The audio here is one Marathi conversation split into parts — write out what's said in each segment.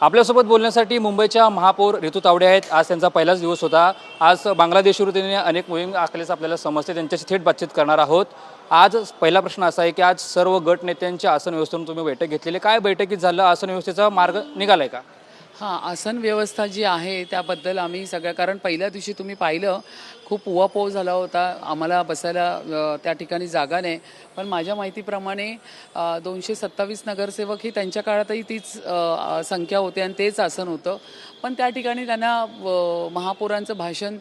आपल्यासोबत बोलण्यासाठी मुंबईच्या महापौर ऋतू तावडे आहेत। आज त्यांचा पहिलाच दिवस होता। आज बांगलादेशवर त्यांनी अनेक मोहीम आखल्याचं आपल्याला समजते। त्यांच्याशी थेट बातचीत करणार आहोत। आज पहिला प्रश्न असा आहे की आज सर्व गट नेत्यांच्या आसन व्यवस्थेवरून तुम्ही बैठक घेतलेली, काय बैठकीत झालं? आसन व्यवस्थेचा मार्ग निघालाय का? हां, आसन व्यवस्था जी आहे त्याबद्दल आम्ही सगळ्या, कारण पहिल्या दिवशी तुम्ही पाहिलं खूप उहापोह झाला होता, आम्हाला बसायला त्या ठिकाणी जागा नाही। पण माझ्या माहितीप्रमाणे 227 नगरसेवक ही त्यांच्या काळातही तीच संख्या होती आणि तेच आसन होतं। पण त्या ठिकाणी त्यांना महापौरांचं भाषण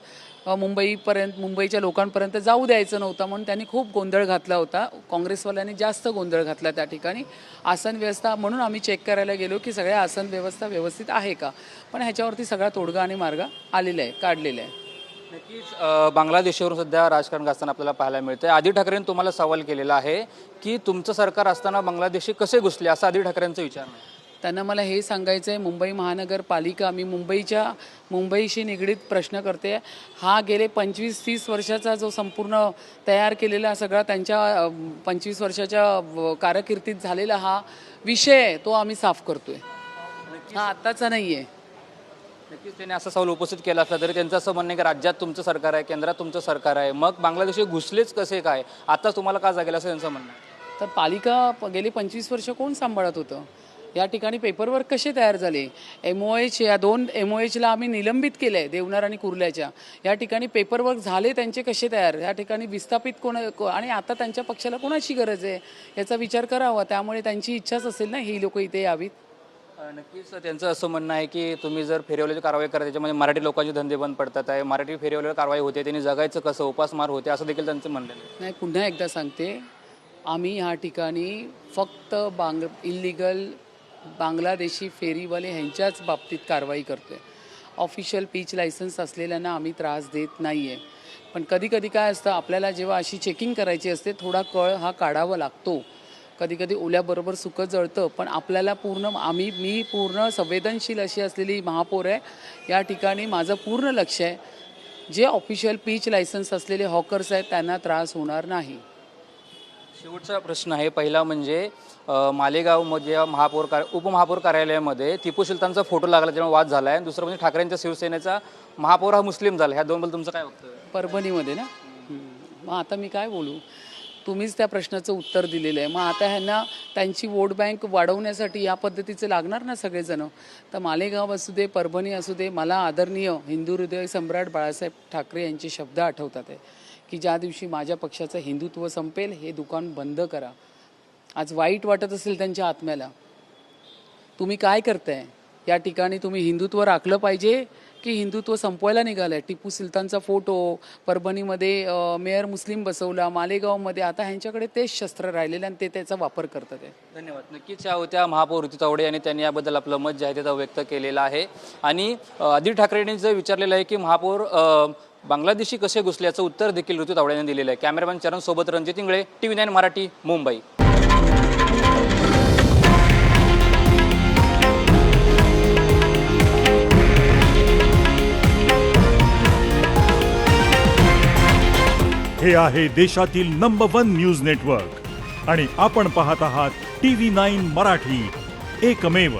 मुंबईच्या लोकांपर्यंत जाऊ द्यायचं नव्हतं, म्हणून त्यांनी खूप गोंधळ घातला होता। काँग्रेसवाल्यांनी जास्त गोंधळ घातला त्या ठिकाणी आसन व्यवस्था। म्हणून आम्ही चेक करायला गेलो की सगळ्या आसन व्यवस्था व्यवस्थित आहे का, पण ह्याच्यावरती सगळा तोडगा आणि मार्ग आलेला आहे, काढलेला आहे। नक्कीच बांगलादेशवरून सध्या राजकारण गाजताना आपल्याला पाहायला मिळतंय। आदित्य ठाकरेंनी तुम्हाला सवाल केलेला आहे की तुमचं सरकार असताना बांगलादेशी कसे घुसले, असं आदित्य ठाकरेंचं विचारणं आहे। त्यांना मला हे सांगायचं आहे, मुंबई महानगरपालिका, मी मुंबईशी निगडीत प्रश्न करते। हा गेले 25-30 वर्षाचा जो संपूर्ण तयार केलेला सगळा त्यांच्या 25 वर्षाच्या कारकिर्दीत झालेला हा विषय आहे, तो आम्ही साफ करतोय, हा आत्ताचा नाही आहे। नक्कीच त्यांनी असा सवाल उपस्थित केला असला तरी त्यांचं असं म्हणणं आहे की राज्यात तुमचं सरकार आहे, केंद्रात तुमचं सरकार आहे, मग बांगलादेशी घुसलेच कसे काय, आता तुम्हाला का जागेल, असं त्यांचं म्हणणं आहे। तर पालिका गेली 25 वर्ष कोण सांभाळत होतं? या ठिकाणी पेपरवर्क कसे तयार झाले? MOH, या 2 MOHला आम्ही निलंबित केलं आहे, देवनार आणि कुर्ल्याच्या। या ठिकाणी पेपरवर्क झाले त्यांचे कसे तयार? या ठिकाणी विस्थापित आणि आता त्यांच्या पक्षाला कोणाची गरज आहे याचा विचार करावा। त्यामुळे त्यांची इच्छाच असेल ना ही लोक इथे यावीत। नक्कीच त्यांचं असं म्हणणं आहे की तुम्ही जर फेरीवाल्याची कारवाई करा, त्याच्यामध्ये मराठी लोकांचे धंदे बंद पडतात आहे, मराठी फेरीवाल्यावर कारवाई होते, त्यांनी जगायचं कसं, उपासमार होते, असं देखील त्यांचं म्हणणं आहे। नाही, पुन्हा एकदा सांगते, आम्ही ह्या ठिकाणी फक्त इल्लिगल बांगलादेशी फेरीवाले ह्यांच्याच बाबतीत कारवाई करतो आहे। ऑफिशियल पीच लायसन्स असलेल्यांना आम्ही त्रास देत नाही आहे। पण कधी कधी काय असतं, आपल्याला जेव्हा अशी चेकिंग करायची असते थोडा कळ हा काढावा लागतो। कधी कधी ओल्याबरोबर सुकं जळतं, पण आपल्याला मी पूर्ण संवेदनशील अशी असलेली महापौर आहे। या ठिकाणी माझं पूर्ण लक्ष आहे, जे ऑफिशियल पीच लायसन्स असलेले हॉकर्स आहेत त्यांना त्रास होणार नाही। शेवटचा प्रश्न आहे, पहिला म्हणजे मालेगावमध्ये उपमहापौर कार्यालयामध्ये टिपू सुलतानचा फोटो लागला, जेव्हा वाद झाला आहे। दुसरं म्हणजे ठाकरेंच्या शिवसेनेचा महापौर हा मुस्लिम झाला, ह्या दोनबद्दल तुमचं काय वक्तव्य आहे? परभणीमध्ये ना, मग आता मी काय बोलू? तुम्हीच त्या प्रश्नाचं उत्तर दिलेलं आहे। मग आता ह्यांना त्यांची वोट बँक वाढवण्यासाठी या पद्धतीचे लागणार ना सगळेजण। तर मालेगाव असू दे, परभणी असू दे, मला आदरणीय हिंदू हृदय सम्राट बाळासाहेब ठाकरे यांचे शब्द आठवतात आहे की ज्या दिवशी माझ्या पक्षाचं हिंदुत्व संपेल हे दुकान बंद करा। आज वाईट वाटत असेल त्यांच्या आत्म्याला, तुम्ही काय करताय? या ठिकाणी तुम्ही हिंदुत्व राखलं पाहिजे की हिंदुत्व संपवायला निघालंय? टिपू सुलतानचा फोटो, परभणीमध्ये मेयर मुस्लिम बसवला, मालेगावमध्ये आता ह्यांच्याकडे तेच शस्त्र राहिलेलं आणि ते त्याचा वापर करतात आहे। धन्यवाद। नक्कीच या होत्या महापौर ऋतू तावडे आणि त्यांनी याबद्दल आपलं मत जे आहे ते व्यक्त केलेलं आहे। आणि आदित्य ठाकरेंनी जे विचारलेलं आहे की महापौर बांगलादेशी कसे घुसले, याचं उत्तर देखील ऋतू तावडे यांनी दिलेलं आहे। कॅमेरामॅन चरण सोबत रणजित इंगळे, TV9 मराठी, मुंबई। हे आहे देशातील नंबर 1 न्यूज नेटवर्क आणि आपण पाहत आहात TV9 मराठी, एकमेव।